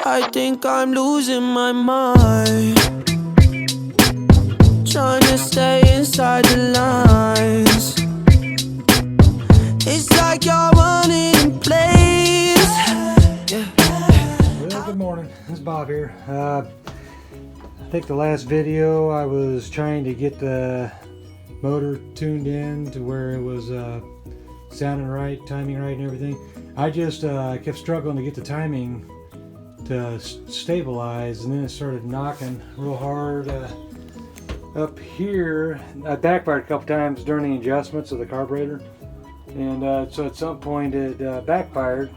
I think I'm losing my mind, trying to stay inside the lines. It's like you're running in place. Well, good morning. It's Bob here. I think the last video I was trying to get the motor tuned in to where it was sounding right, timing right and everything. I just kept struggling to get the timing to stabilize, and then it started knocking real hard up here. I backfired a couple times during the adjustments of the carburetor, and so at some point it backfired,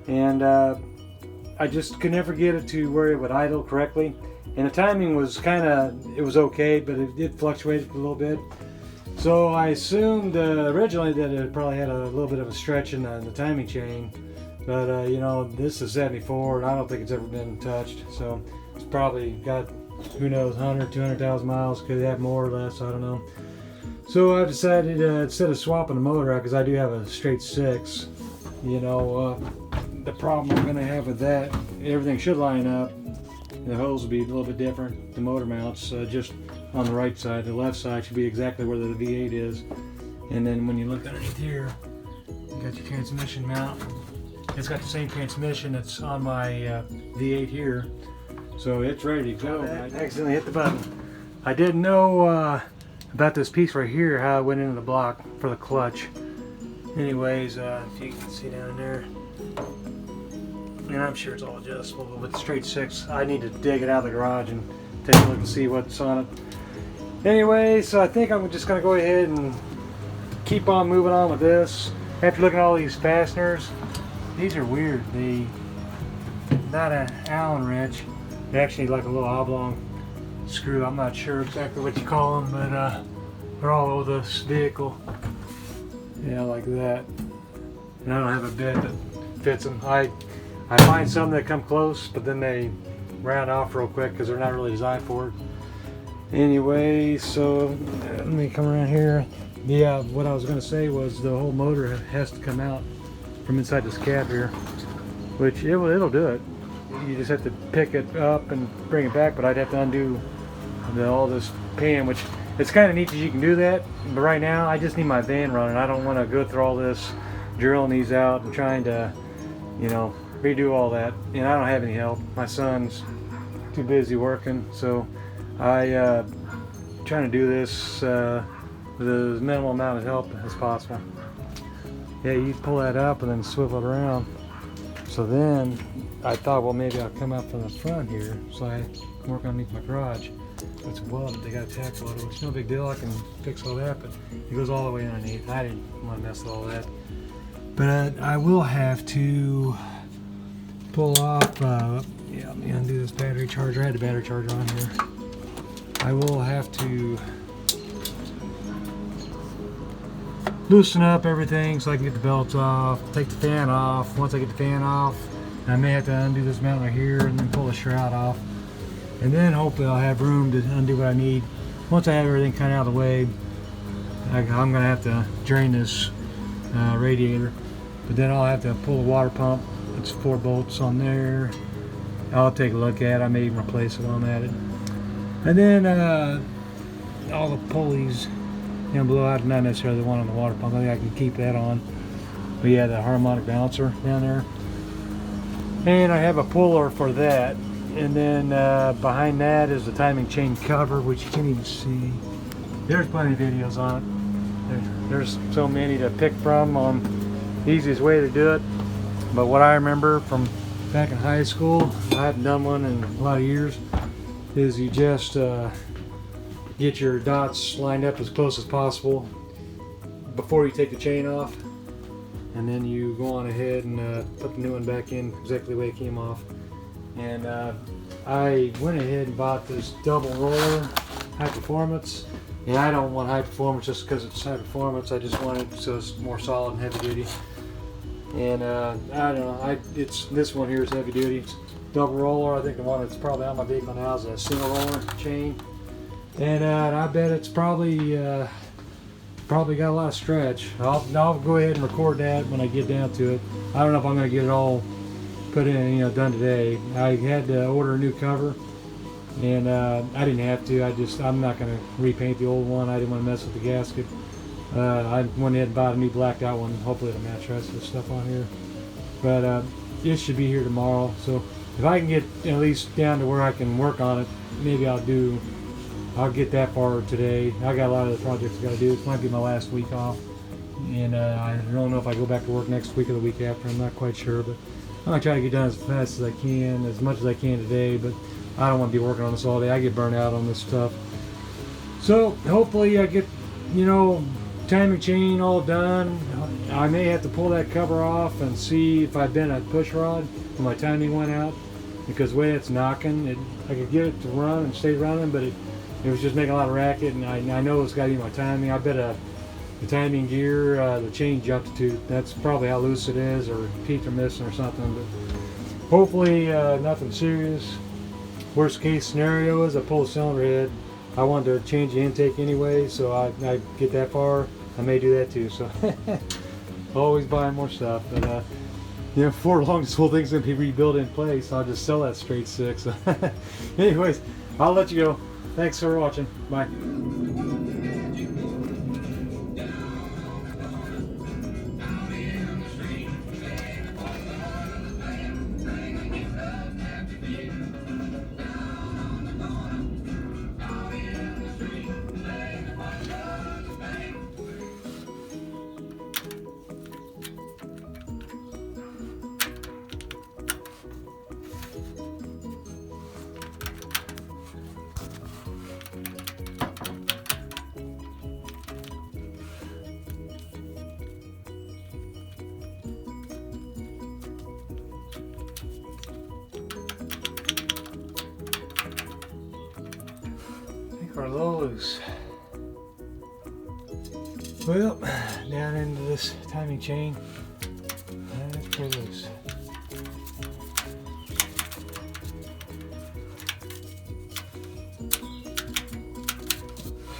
and I just could never get it to where it would idle correctly. And the timing was it was okay, but it did fluctuate a little bit. So I assumed originally that it probably had a little bit of a stretch in the timing chain. But you know, this is 74 and I don't think it's ever been touched. So it's probably got, who knows, 100, 200,000 miles. Could have more or less, I don't know. So I decided instead of swapping the motor out, because I do have a straight 6, you know, the problem I'm going to have with that, everything should line up. The hose will be a little bit different. The motor mounts just on the right side. The left side should be exactly where the V8 is. And then when you look underneath here, you got your transmission mount. It's got the same transmission that's on my V8 here. So it's ready to go. I accidentally hit the button. I didn't know about this piece right here, how it went into the block for the clutch. Anyways, if you can see down there, and I'm sure it's all adjustable, but with the straight 6, I need to dig it out of the garage and take a look and see what's on it. Anyway, so I think I'm just going to go ahead and keep on moving on with this. After looking at all these fasteners, these are weird. They're not an Allen wrench. They're actually like a little oblong screw. I'm not sure exactly what you call them, but they're all over this vehicle. Yeah, like that. And I don't have a bit that fits them. I find some that come close, but then they round off real quick because they're not really designed for it. Anyway, so let me come around here. Yeah, what I was going to say was the whole motor has to come out from inside this cab here, which it'll do it. You just have to pick it up and bring it back, but I'd have to undo all this pan, which it's kind of neat that you can do that. But right now, I just need my van running. I don't want to go through all this drilling these out and trying to, you know, redo all that. And I don't have any help. My son's too busy working, so I trying to do this with as minimal amount of help as possible. Yeah, you pull that up and then swivel it around. So then I thought, well, maybe I'll come up from the front here so I can work underneath my garage. It's welded, they got a tack welder, which is no big deal. I can fix all that, but it goes all the way underneath. I didn't want to mess with all that. But I will have to pull off, yeah, let me undo this battery charger. I had the battery charger on here. I will have to loosen up everything so I can get the belts off, take the fan off. Once I get the fan off, I may have to undo this mount right here and then pull the shroud off. And then hopefully I'll have room to undo what I need. Once I have everything kind of out of the way, I'm going to have to drain this radiator. But then I'll have to pull the water pump. It's 4 bolts on there. I'll take a look at it. I may even replace it while I'm at it. And then all the pulleys down below, I not necessarily the one on the water pump. I think I can keep that on. But yeah, the harmonic balancer down there. And I have a puller for that. And then behind that is the timing chain cover, which you can't even see. There's plenty of videos on it. There's so many to pick from on the easiest way to do it. But what I remember from back in high school, I haven't done one in a lot of years, is you just get your dots lined up as close as possible before you take the chain off, and then you go on ahead and put the new one back in exactly the way it came off. And I went ahead and bought this double roller high performance, and I don't want high performance just because it's high performance. I just want it so it's more solid and heavy duty. And I don't know, it's this one here is heavy duty. It's double roller. I think the one that's probably on my vehicle now is a single roller chain. And I bet it's probably got a lot of stretch. I'll go ahead and record that when I get down to it. I don't know if I'm going to get it all put in, done today. I had to order a new cover, and I didn't have to. I'm not going to repaint the old one. I didn't want to mess with the gasket. I went ahead and bought a new blacked out one. Hopefully it'll match the rest of the stuff on here. But it should be here tomorrow. So if I can get at least down to where I can work on it, maybe I'll get that far today. I got a lot of the projects I got to do. This might be my last week off, and I don't know if I go back to work next week or the week after. I'm not quite sure, but I'm gonna try to get done as fast as I can, as much as I can today. But I don't want to be working on this all day. I get burnt out on this stuff. So hopefully I get, timing chain all done. I may have to pull that cover off and see if I bent a push rod and my timing went out, because the way it's knocking, I could get it to run and stay running, but it was just making a lot of racket, and I know it's got to be my timing. I bet the timing gear, the chain jumped to. That's probably how loose it is, or teeth are missing or something. But hopefully nothing serious. Worst case scenario is I pull the cylinder head. I wanted to change the intake anyway, so I get that far. I may do that too. So always buying more stuff. But before long, this whole thing's gonna be rebuilt in place. I'll just sell that straight six. So anyways, I'll let you go. Thanks for watching. Bye. Are a little loose. Well, down into this timing chain, that's pretty loose.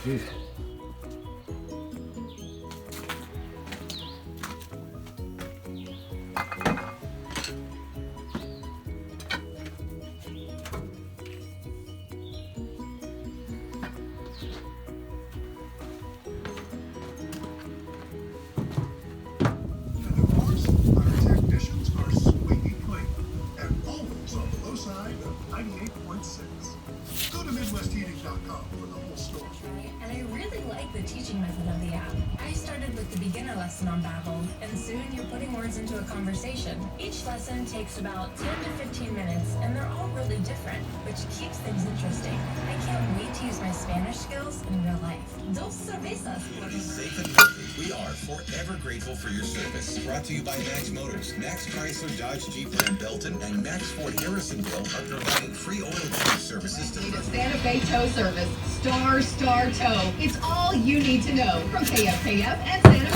Phew. For the whole story. And I really like the teaching method of the app. I started with the beginner lesson on Babbel, and soon you're putting words into a conversation. Each lesson takes about 10 to 15 minutes, and they're all really different, which keeps things interesting. I can't wait to use my Spanish skills in real life. Dos cervezas. Safe and healthy. We are forever grateful for your service. Brought to you by Max Motors, Max Chrysler, Dodge, Jeep, Ram, Belton, and Max Ford Harrisonville are providing free oil change services to Need a Santa Fe tow service. Star Tow. It's all you need to know from KFKF and Santa Fe.